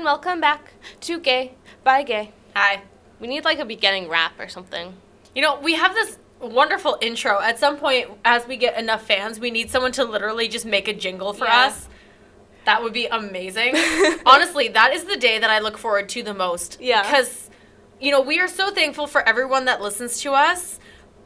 welcome back to Gay by Gay. Hi. We need like a beginning rap or something. You know, we have this wonderful intro. At some point, as we get enough fans, we need someone to literally just make a jingle for us. That would be amazing. Honestly, that is the day that I look forward to the most. Yeah. Because, you know, we are so thankful for everyone that listens to us.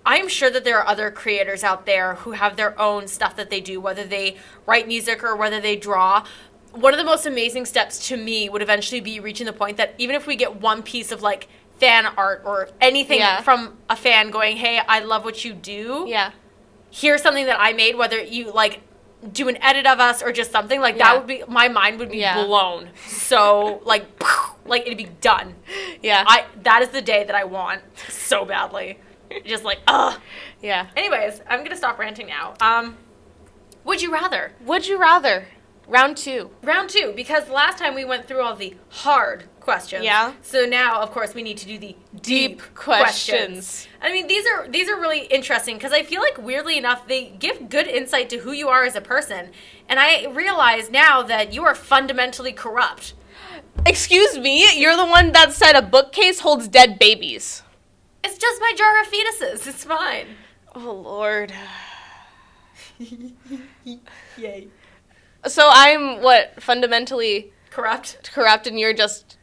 I'm sure that there are other creators out there who have their own stuff that they do, whether they write music or whether they draw. One of the most amazing steps to me would eventually be reaching the point that even if we get one piece of, like, fan art or anything from a fan going, hey, I love what you do. Yeah. Here's something that I made, whether you, like, do an edit of us or just something, like, that would be, my mind would be blown. So, like, it'd be done. Yeah. That is the day that I want so badly. Just like, ugh. Yeah. Anyways, I'm going to stop ranting now. Would you rather? Would you rather? Round 2. Round 2, because last time we went through all the hard questions. Yeah. So now, of course, we need to do the deep questions. I mean, these are really interesting because I feel like, weirdly enough, they give good insight to who you are as a person. And I realize now that you are fundamentally corrupt. Excuse me? You're the one that said a bookcase holds dead babies. It's just my jar of fetuses. It's fine. Oh, Lord. Yay. So I'm, fundamentally... Corrupt, and you're just...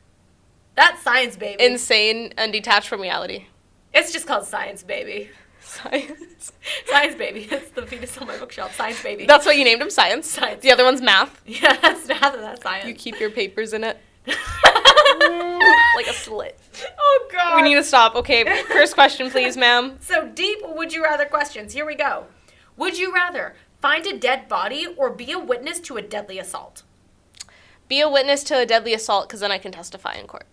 That's science, baby. Insane and detached from reality. It's just called science, baby. Science? Science, baby. It's the fetus on my bookshelf. Science, baby. That's what you named him, science? Science. The other one's math? Yeah, that's math and that's science. You keep your papers in it? Like a slit. Oh, God. We need to stop. Okay, first question, please, ma'am. So, deep would you rather questions. Here we go. Would you rather find a dead body or be a witness to a deadly assault? Be a witness to a deadly assault because then I can testify in court.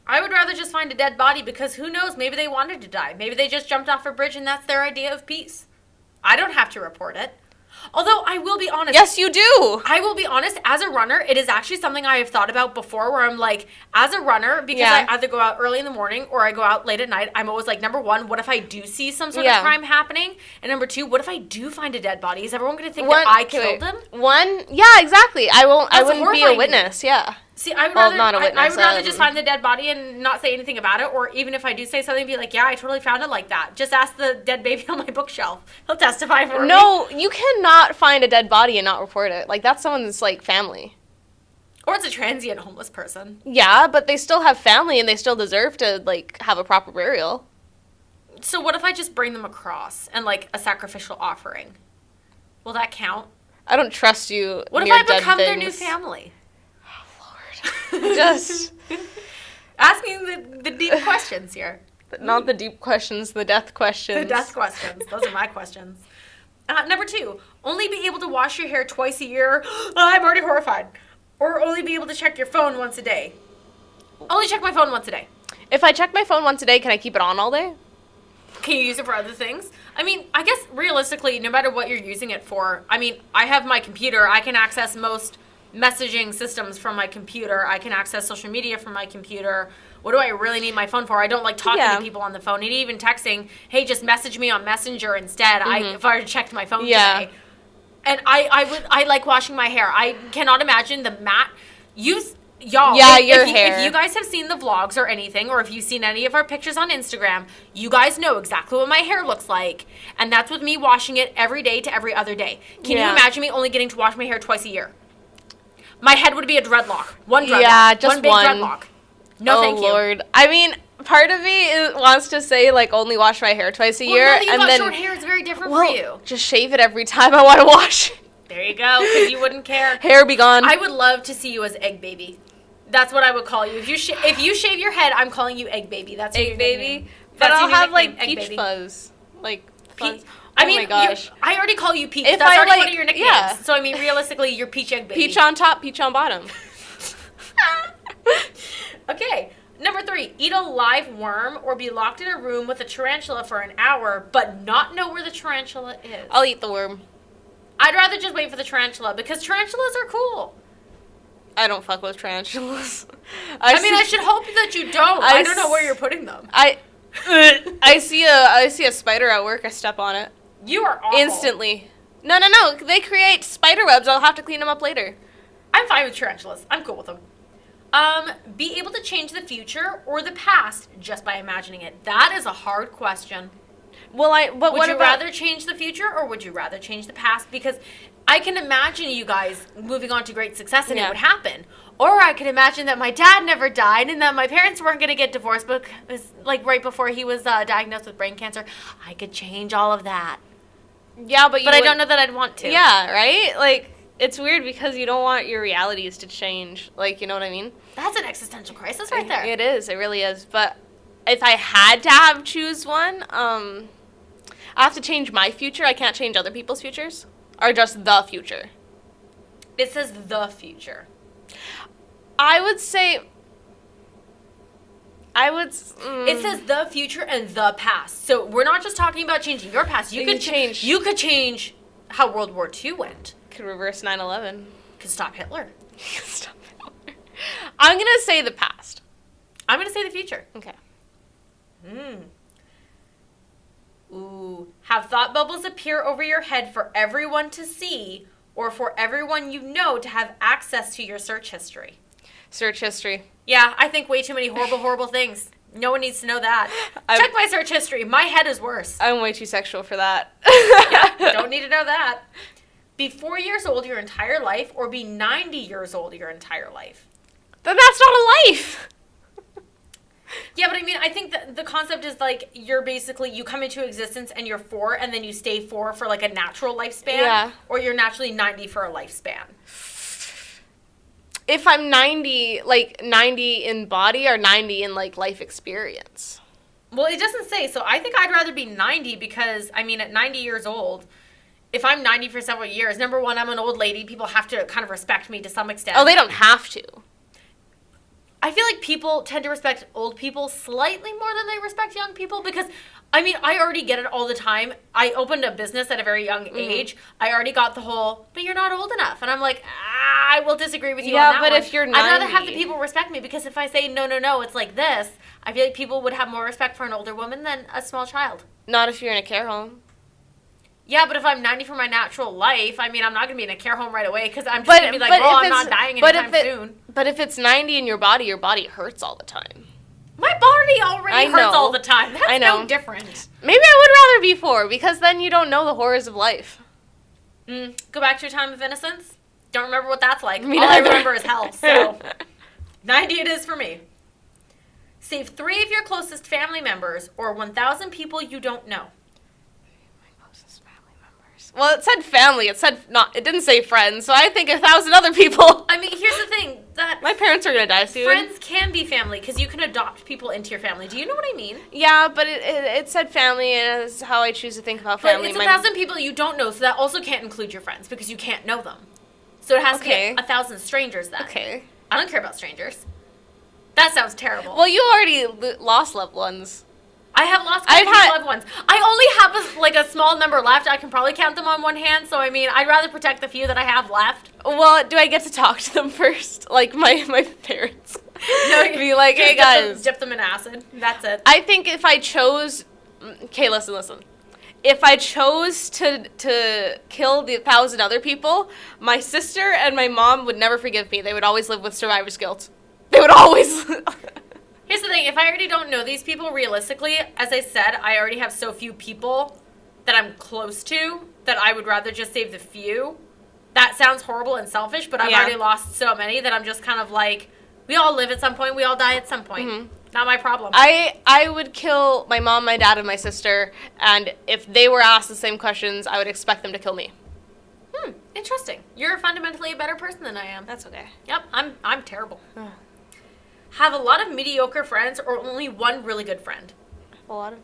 I would rather just find a dead body because who knows, maybe they wanted to die. Maybe they just jumped off a bridge and that's their idea of peace. I don't have to report it. Although, I will be honest. Yes, you do. I will be honest, as a runner, it is actually something I have thought about before where I'm like, as a runner, because I either go out early in the morning or I go out late at night, I'm always like, number one, what if I do see some sort of crime happening? And number two, what if I do find a dead body? Is everyone going to think that I killed him? Yeah, exactly. I wouldn't be a witness, See, I would rather just find the dead body and not say anything about it, or even if I do say something, be like, yeah, I totally found it like that. Just ask the dead baby on my bookshelf. He'll testify for me. No, you cannot find a dead body and not report it. Like, that's someone's, like, family. Or it's a transient homeless person. Yeah, but they still have family and they still deserve to, like, have a proper burial. So what if I just bring them a cross and, like, a sacrificial offering? Will that count? I don't trust you. What if I become their new family? Just asking the deep questions here. Not the deep questions, the death questions. The death questions. Those are my questions. Number 2, only be able to wash your hair twice a year. I'm already horrified. Or only be able to check your phone once a day. Only check my phone once a day. If I check my phone once a day, can I keep it on all day? Can you use it for other things? I mean, I guess realistically, no matter what you're using it for, I mean, I have my computer. I can access most messaging systems from my computer. I can access social media from my computer. What do I really need my phone for? I don't like talking to people on the phone. And even texting, hey, just message me on Messenger instead. If I checked my phone today. And I like washing my hair. I cannot imagine the matte use. Y'all, hair. If you guys have seen the vlogs or anything, or if you've seen any of our pictures on Instagram, you guys know exactly what my hair looks like. And that's with me washing it every day to every other day. Can you imagine me only getting to wash my hair twice a year? My head would be a dreadlock. One dreadlock. Yeah, just one big dreadlock. No, thank you. Oh, Lord. I mean, part of me wants to say, like, only wash my hair twice a year. Now that you've got short hair, it's very different for you. Just shave it every time I want to wash. There you go, because you wouldn't care. Hair be gone. I would love to see you as Egg Baby. That's what I would call you. If you shave your head, I'm calling you Egg Baby. That's Egg Baby. But I'll have, like, peach fuzz. Like, fuzz. I mean, my gosh. I already call you Peach. That's already one of your nicknames. Yeah. So, I mean, realistically, you're Peach Egg Baby. Peach on top, peach on bottom. Okay. Number 3, eat a live worm or be locked in a room with a tarantula for an hour but not know where the tarantula is. I'll eat the worm. I'd rather just wait for the tarantula because tarantulas are cool. I don't fuck with tarantulas. I should hope that you don't. I don't know where you're putting them. I see a spider at work, I step on it. You are awful. Instantly. No. They create spider webs. I'll have to clean them up later. I'm fine with tarantulas. I'm cool with them. Be able to change the future or the past just by imagining it. That is a hard question. Well, but Would what you about... rather change the future or would you rather change the past? Because I can imagine you guys moving on to great success and it would happen. Or I could imagine that my dad never died and that my parents weren't going to get divorced because, like, right before he was diagnosed with brain cancer. I could change all of that. Yeah, but I don't know that I'd want to. Yeah, right? Like, it's weird because you don't want your realities to change. Like, you know what I mean? That's an existential crisis right there. It is. It really is. But if I had to choose one, I have to change my future. I can't change other people's futures. Or just the future. It says the future. I would say... It says the future and the past. So we're not just talking about changing your past. You could change how World War II went. Could reverse 9/11. Could stop Hitler. Stop Hitler. I'm going to say the past. I'm going to say the future. Okay. Ooh. Have thought bubbles appear over your head for everyone to see or for everyone you know to have access to your search history. Search history. Yeah, I think way too many horrible, horrible things. No one needs to know that. Check my search history. My head is worse. I'm way too sexual for that. Yeah, don't need to know that. Be 4 years old your entire life or be 90 years old your entire life. Then that's not a life. Yeah, but I mean, I think that the concept is like you come into existence and you're 4 and then you stay 4 for like a natural lifespan. Yeah. Or you're naturally 90 for a lifespan. If I'm 90, like 90 in body or 90 in like life experience? Well, it doesn't say. So I think I'd rather be 90 because, I mean, at 90 years old, if I'm 90 for several years, number one, I'm an old lady. People have to kind of respect me to some extent. Oh, they don't have to. I feel like people tend to respect old people slightly more than they respect young people because, I mean, I already get it all the time. I opened a business at a very young age. I already got the whole, but you're not old enough. And I'm like, I will disagree with you on that but one. if you're 90... I'd rather have the people respect me because if I say, no, it's like this, I feel like people would have more respect for an older woman than a small child. Not if you're in a care home. Yeah, but if I'm 90 for my natural life, I mean, I'm not going to be in a care home right away because I'm just going to be like, I'm not dying anytime soon. But if it's 90 in your body hurts all the time. My body already hurts all the time. That's no different. Maybe I would rather be 4 because then you don't know the horrors of life. Go back to your time of innocence. Don't remember what that's like. Me all I neither. remember is hell. So 90 it is for me. Save 3 of your closest family members or 1,000 people you don't know. Well, it said family. It didn't say friends. So I think 1,000 other people. I mean, here's the thing that my parents are gonna die soon. Friends can be family because you can adopt people into your family. Do you know what I mean? Yeah, but it said family, and it's how I choose to think about family. But it's 1,000 people you don't know, so that also can't include your friends because you can't know them. So it has to be 1,000 strangers then. Okay. I don't care about strangers. That sounds terrible. Well, you already lost loved ones. I have lost quite a few loved ones. I only have a small number left. I can probably count them on one hand. So, I mean, I'd rather protect the few that I have left. Well, do I get to talk to them first? Like my parents? No, be like, hey, guys. Dip them in acid. That's it. I think if I chose... Okay, listen. If I chose to kill the 1,000 other people, my sister and my mom would never forgive me. They would always live with survivor's guilt. They would always... Here's the thing, if I already don't know these people realistically, as I said, I already have so few people that I'm close to that I would rather just save the few. That sounds horrible and selfish, but I've already lost so many that I'm just kind of like, we all live at some point, we all die at some point. Mm-hmm. Not my problem. I would kill my mom, my dad, and my sister, and if they were asked the same questions, I would expect them to kill me. Interesting. You're fundamentally a better person than I am. That's okay. Yep, I'm terrible. Have a lot of mediocre friends or only one really good friend? One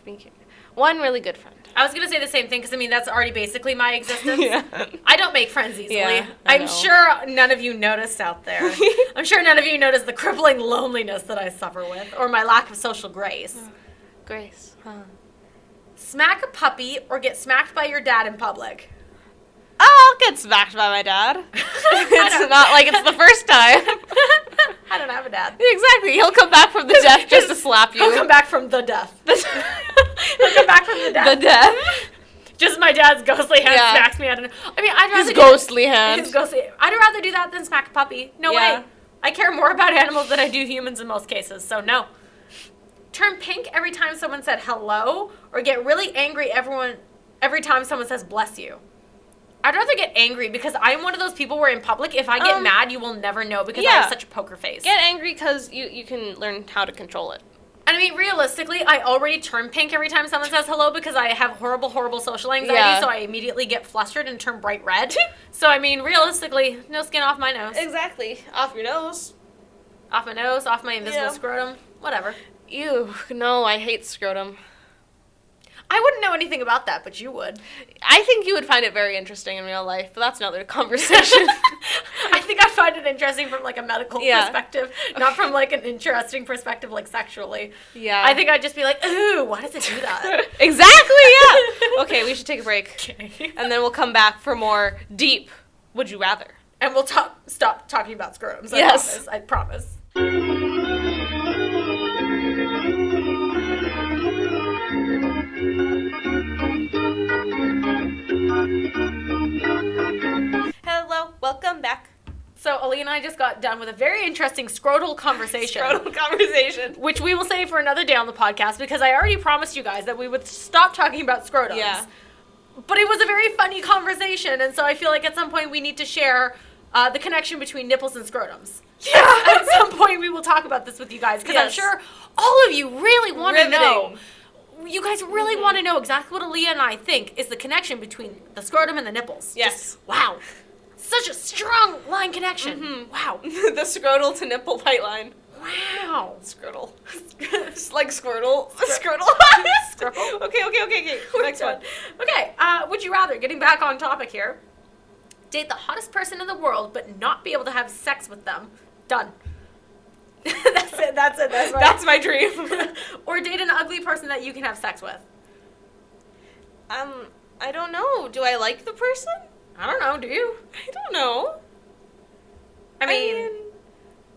really good friend. I was going to say the same thing because, I mean, that's already basically my existence. Yeah. I don't make friends easily. Yeah, I'm sure none of you noticed out there. I'm sure none of you noticed the crippling loneliness that I suffer with or my lack of social grace. Grace. Smack a puppy or get smacked by your dad in public? I'll get smacked by my dad. It's not like it's the first time. I don't have a dad. Exactly. He'll come back from the death just to slap you. He'll come back from the death. He'll come back from the death. The death? Just my dad's ghostly hand smacks me. I don't know. I mean, I'd rather his ghostly hand. I'd rather do that than smack a puppy. No way. I care more about animals than I do humans in most cases, so no. Turn pink every time someone said hello, or get really angry every time someone says bless you. I'd rather get angry because I'm one of those people where in public, if I get mad, you will never know because I have such a poker face. Get angry because you can learn how to control it. And I mean, realistically, I already turn pink every time someone says hello because I have horrible, horrible social anxiety, so I immediately get flustered and turn bright red. So, I mean, realistically, no skin off my nose. Exactly. Off your nose. Off my nose, off my invisible scrotum, whatever. Ew, no, I hate scrotum. I wouldn't know anything about that, but you would. I think you would find it very interesting in real life, but that's another conversation. I think I find it interesting from, like, a medical perspective, not from, like, an interesting perspective, like, sexually. Yeah. I think I'd just be like, ooh, why does it do that? Exactly, yeah. Okay, we should take a break. Okay. And then we'll come back for more deep Would You Rather. And we'll stop talking about scrotums. I promise. Hello, welcome back. So, Ali and I just got done with a very interesting scrotal conversation. Which we will save for another day on the podcast because I already promised you guys that we would stop talking about scrotums. Yeah. But it was a very funny conversation, and so I feel like at some point we need to share the connection between nipples and scrotums. Yeah. At some point we will talk about this with you guys because I'm sure all of you really want to know. You guys really want to know exactly what Aaliyah and I think is the connection between the scrotum and the nipples. Yes. Just, wow. Such a strong line connection. Mm-hmm. Wow. The scrotal to nipple tight line. Wow. Scrotal. Like Squirtle. Scrotal. Squirtle. Okay. Next one. Okay, would you rather, getting back on topic here, date the hottest person in the world but not be able to have sex with them? Done. That's my dream. Or date an ugly person that you can have sex with. I don't know. Do I like the person? I don't know, do you? I don't know. I mean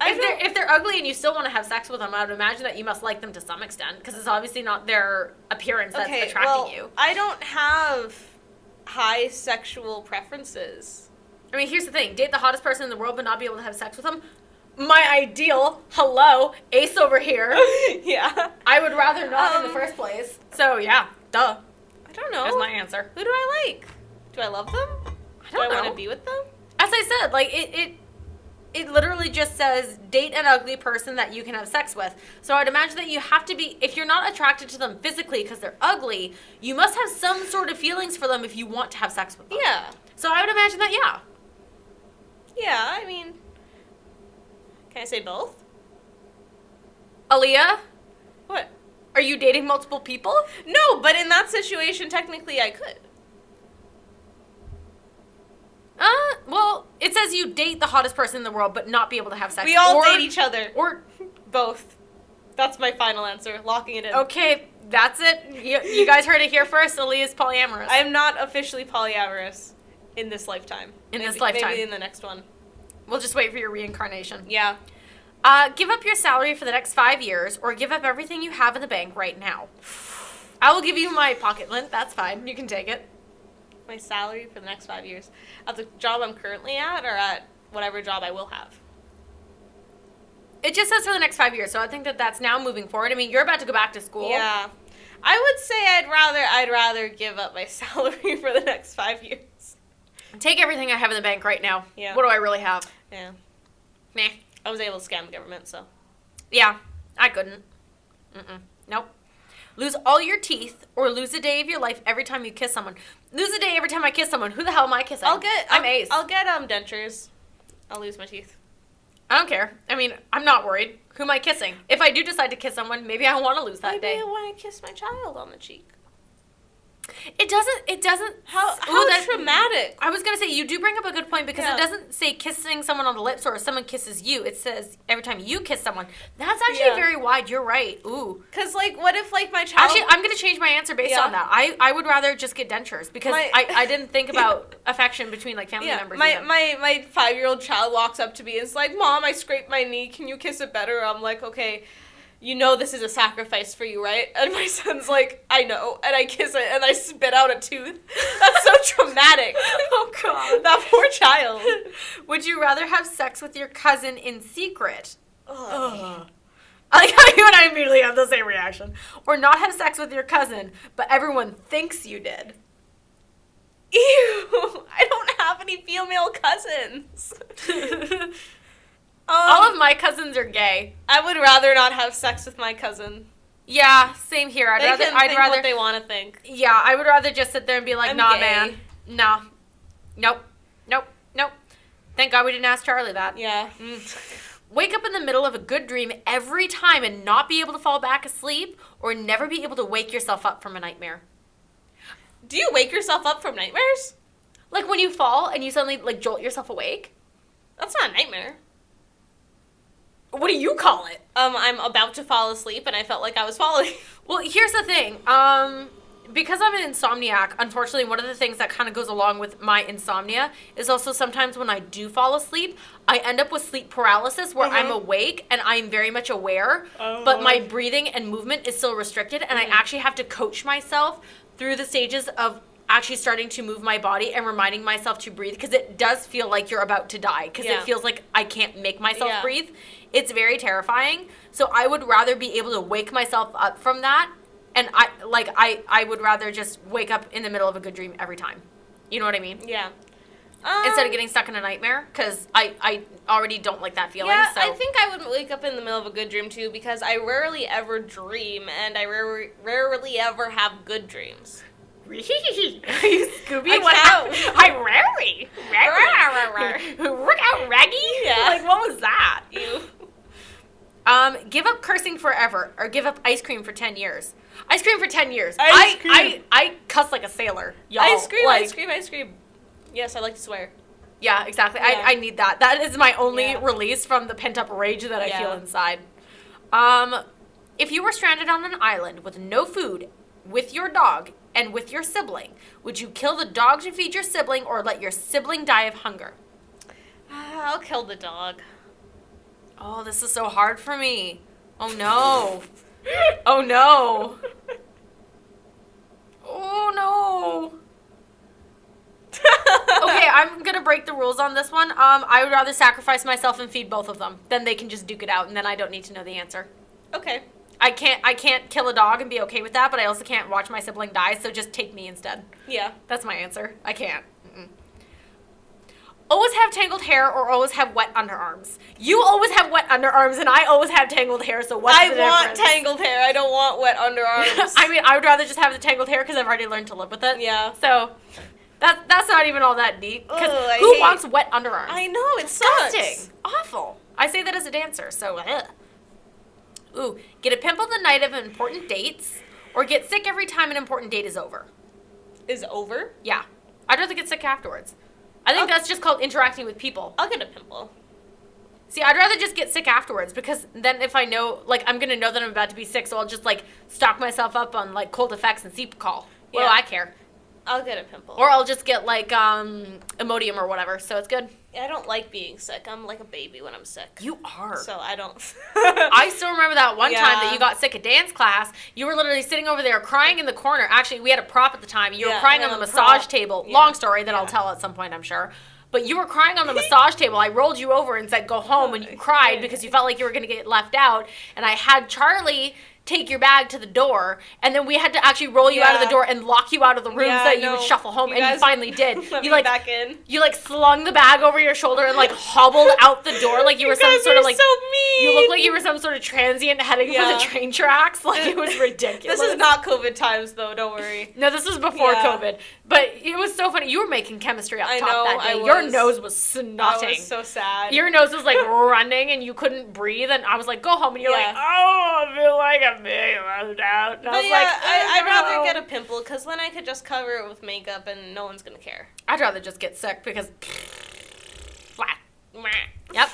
if they're ugly and you still want to have sex with them, I would imagine that you must like them to some extent, because it's obviously not their appearance that's attracting you. I don't have high sexual preferences. I mean, here's the thing. Date the hottest person in the world but not be able to have sex with them. My ideal, Ace over here. Yeah. I would rather not in the first place. So, yeah, duh. I don't know. That's my answer. Who do I like? Do I love them? Do I want to be with them? As I said, like, it literally just says date an ugly person that you can have sex with. So I'd imagine that you have to be, if you're not attracted to them physically because they're ugly, you must have some sort of feelings for them if you want to have sex with them. Yeah. So I would imagine that, yeah. Yeah, I mean, can I say both? Aaliyah? What? Are you dating multiple people? No, but in that situation, technically I could. Well, it says you date the hottest person in the world, but not be able to have sex. We all date each other. Or both. That's my final answer. Locking it in. Okay, that's it. You guys heard it here first. Aaliyah's polyamorous. I am not officially polyamorous in this lifetime. This lifetime. Maybe in the next one. We'll just wait for your reincarnation. Yeah. Give up your salary for the next 5 years, or give up everything you have in the bank right now. I will give you my pocket lint. That's fine. You can take it. My salary for the next 5 years. At the job I'm currently at, or at whatever job I will have? It just says for the next 5 years, so I think that that's now moving forward. I mean, you're about to go back to school. Yeah. I would say I'd rather give up my salary for the next 5 years. Take everything I have in the bank right now. Yeah. What do I really have? Yeah. Meh. I was able to scam the government, so. Yeah. I couldn't. Nope. Lose all your teeth or lose a day of your life every time you kiss someone. Lose a day every time I kiss someone. Who the hell am I kissing? I'm Ace. I'll get dentures. I'll lose my teeth. I don't care. I mean, I'm not worried. Who am I kissing? If I do decide to kiss someone, maybe I want to lose that day. Maybe I want to kiss my child on the cheek. It doesn't. How traumatic. I was going to say, you do bring up a good point because it doesn't say kissing someone on the lips or someone kisses you. It says every time you kiss someone. That's actually very wide. You're right. Ooh. Because, like, what if, like, my child... Actually, I'm going to change my answer based on that. I would rather just get dentures because I didn't think about affection between, like, family members. My 5-year-old child walks up to me and is like, Mom, I scraped my knee. Can you kiss it better? I'm like, okay... you know this is a sacrifice for you, right? And my son's like, I know. And I kiss it, and I spit out a tooth. That's so traumatic. Oh, God. That poor child. Would you rather have sex with your cousin in secret? Ugh. I like how you and I immediately have the same reaction. Or not have sex with your cousin, but everyone thinks you did. Ew. I don't have any female cousins. All of my cousins are gay. I would rather not have sex with my cousin. Yeah, same here. I'd rather think what they want to think. Yeah, I would rather just sit there and be like, I'm nah, gay. man. No. Nope. Thank God we didn't ask Charlie that. Yeah. Wake up in the middle of a good dream every time and not be able to fall back asleep, or never be able to wake yourself up from a nightmare. Do you wake yourself up from nightmares? Like when you fall and you suddenly like jolt yourself awake? That's not a nightmare. What do you call it? I'm about to fall asleep and I felt like I was falling. Well, here's the thing. Because I'm an insomniac, unfortunately, one of the things that kind of goes along with my insomnia is also sometimes when I do fall asleep, I end up with sleep paralysis where I'm awake and I'm very much aware, but my breathing and movement is still restricted, and I actually have to coach myself through the stages of actually starting to move my body and reminding myself to breathe, because it does feel like you're about to die, because it feels like I can't make myself breathe. It's very terrifying. So I would rather be able to wake myself up from that. And I would rather just wake up in the middle of a good dream every time. You know what I mean? Yeah. Instead of getting stuck in a nightmare, because I already don't like that feeling. Yeah, so. I think I would wake up in the middle of a good dream too, because I rarely ever dream, and I rarely ever have good dreams. Are you Scooby? I rarely. Work out, Raggy? Yeah. Like, what was that? You. Give up cursing forever, or give up ice cream for 10 years. Ice cream for 10 years. Ice cream. I cuss like a sailor, y'all. Ice cream, like, ice cream, ice cream. Yes, I like to swear. Yeah, exactly. Yeah. I need that. That is my only release from the pent-up rage that I feel inside. If you were stranded on an island with no food, with your dog, and with your sibling, would you kill the dog to feed your sibling, or let your sibling die of hunger? I'll kill the dog. Oh, this is so hard for me. Oh, no. Oh, no. Oh, no. Okay, I'm going to break the rules on this one. I would rather sacrifice myself and feed both of them. Then they can just duke it out, and then I don't need to know the answer. Okay. I can't kill a dog and be okay with that, but I also can't watch my sibling die, so just take me instead. Yeah. That's my answer. I can't. Always have tangled hair or always have wet underarms. You always have wet underarms, and I always have tangled hair, so what's the difference? I want tangled hair. I don't want wet underarms. I mean, I would rather just have the tangled hair because I've already learned to live with it. Yeah. So that's not even all that deep. Because Ugh, who wants wet underarms? I know, it sucks. Disgusting. Awful. I say that as a dancer, so Ooh, get a pimple the night of important dates, or get sick every time an important date is over. Is over? Yeah. I'd rather get sick afterwards. I think that's just called interacting with people. I'll get a pimple. See, I'd rather just get sick afterwards, because then if I know, like, I'm going to know that I'm about to be sick, so I'll just, like, stock myself up on, like, cold effects and Cepacol. What do I care? I'll get a pimple. Or I'll just get, like, Imodium or whatever, so it's good. I don't like being sick. I'm like a baby when I'm sick. You are. So I don't. I still remember that one time that Yeah. you got sick at dance class. You were literally sitting over there crying in the corner. Actually, we had a prop at the time. You were crying on the massage table. Yeah. Long story that I'll tell at some point, I'm sure. But you were crying on the massage table. I rolled you over and said, go home, and you cried because you felt like you were going to get left out. And I had Charlie take your bag to the door, and then we had to actually roll you out of the door and lock you out of the room so that you would shuffle home, and you finally did. Let you me like back in. You like slung the bag over your shoulder and like hobbled out the door like you were some sort of like so mean. you looked like you were some sort of transient heading for the train tracks. Like, it was ridiculous. This is not COVID times though, don't worry. No, this was before COVID. But it was so funny. You were making chemistry up top that day. Your nose was snotting. I was so sad. Your nose was like running and you couldn't breathe, and I was like, go home, and you're like, oh, I feel like I'm being left out. And I was like, I'd rather get a pimple, because then I could just cover it with makeup and no one's gonna care. I'd rather just get sick because flat. Yep.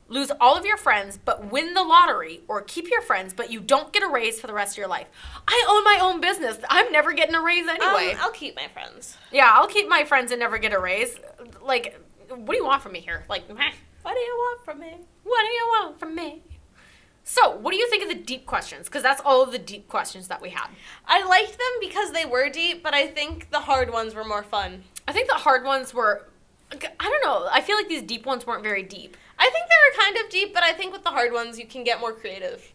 Lose all of your friends, but win the lottery, or keep your friends, but you don't get a raise for the rest of your life. I own my own business. I'm never getting a raise anyway. I'll keep my friends. Yeah, I'll keep my friends and never get a raise. Like, what do you want from me here? Like, What do you want from me? what do you want from me? So, what do you think of the deep questions? Because that's all of the deep questions that we had. I liked them because they were deep, but I think the hard ones were more fun. I think the hard ones were, I don't know, I feel like these deep ones weren't very deep. I think they were kind of deep, but I think with the hard ones, you can get more creative.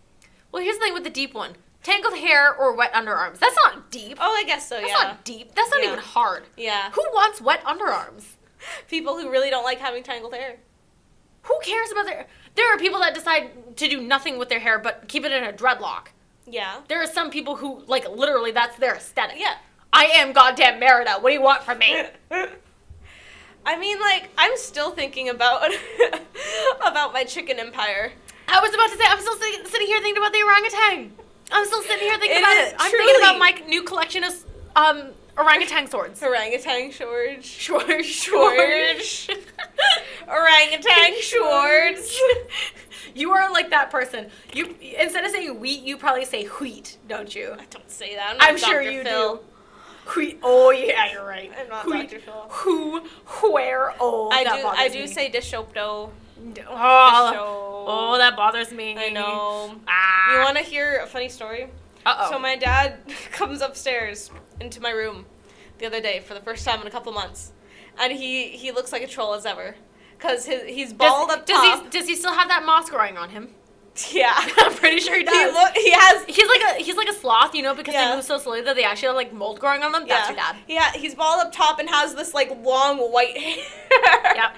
Well, here's the thing with the deep one. Tangled hair or wet underarms. That's not deep. Oh, I guess so, That's not deep. That's not even hard. Yeah. Who wants wet underarms? People who really don't like having tangled hair. Who cares about their... There are people that decide to do nothing with their hair but keep it in a dreadlock. Yeah. There are some people who, like, literally that's their aesthetic. Yeah. I am goddamn Merida. What do you want from me? I mean, like, I'm still thinking about about my chicken empire. I was about to say, I'm still sitting here thinking about the orangutan. I'm still sitting here thinking It about is it. I'm truly- thinking about my new collection of orangutan swords. Orangutan Shorge. Shorge. Orangutan Shorge. You are like that person. You instead of saying wheat, you probably say wheat, don't you? I don't say that. I'm not sure Dr. you Phil. do. Wheat. Oh yeah, you're right. I'm not Wheat. Dr. Phil. Who? Where? Oh, I that do. bothers I do me. say Dishopto. Oh, that bothers me. I know. Ah. You want to hear a funny story? Uh-oh. So my dad comes upstairs into my room the other day for the first time in a couple months, and he looks like a troll as ever, cause he's bald up top. Does he still have that moss growing on him? Yeah, I'm pretty sure he does. He has. He's like a sloth, you know, because Yeah. they move so slowly that they actually have like mold growing on them. That's your dad. Yeah, he's bald up top and has this like long white hair. Yep.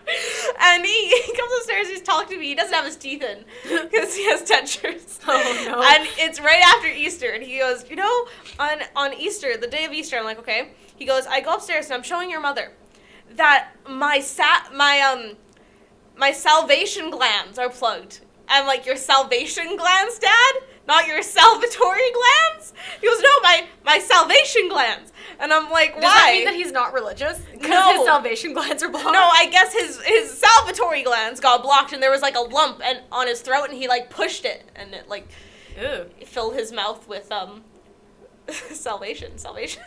And he comes upstairs. He's talking to me. He doesn't have his teeth in because he has dentures. Oh no. And it's right after Easter, and he goes, you know, on Easter, the day of Easter, I'm like, okay. He goes, I go upstairs and I'm showing your mother that my salvation glands are plugged. I'm like, your salvation glands, Dad? Not your salvatory glands? He goes, no, my salvation glands. And I'm like, why? Does that mean that he's not religious? Because No. his salvation glands are blocked? No, I guess his salvatory glands got blocked, and there was like a lump on his throat, and he like pushed it, and it like Ew. filled his mouth with salvation. Salvation.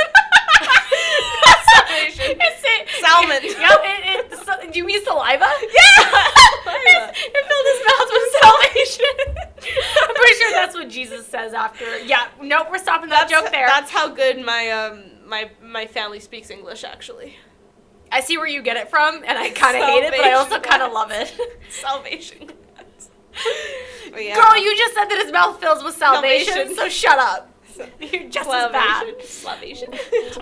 Salmon. Yep. Do you mean saliva? Yeah. It filled his mouth with salvation. I'm pretty sure that's what Jesus says after. Yeah. Nope. We're stopping that joke there. That's how good my family speaks English, actually. I see where you get it from, and I kind of hate it, but I also kind of love it. Salvation. But yeah. Girl, you just said that his mouth fills with salvation, so shut up. You're just as bad. Salvation.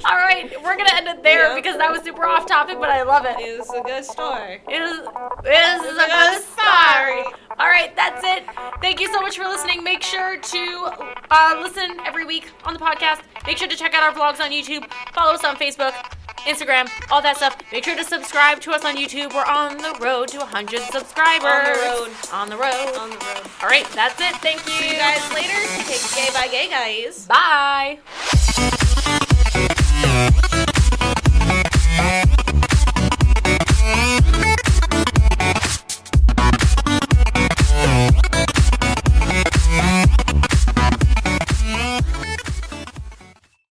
All right, we're gonna end it there because that was super off topic, but I love it. It's a good story. It is a good story. All right, that's it. Thank you so much for listening. Make sure to listen every week on the podcast. Make sure to check out our vlogs on YouTube. Follow us on Facebook, Instagram, all that stuff. Make sure to subscribe to us on YouTube. We're on the road to 100 subscribers. On the road. All right, that's it. Thank you. See you guys later. Take gay by gay, guys. Bye.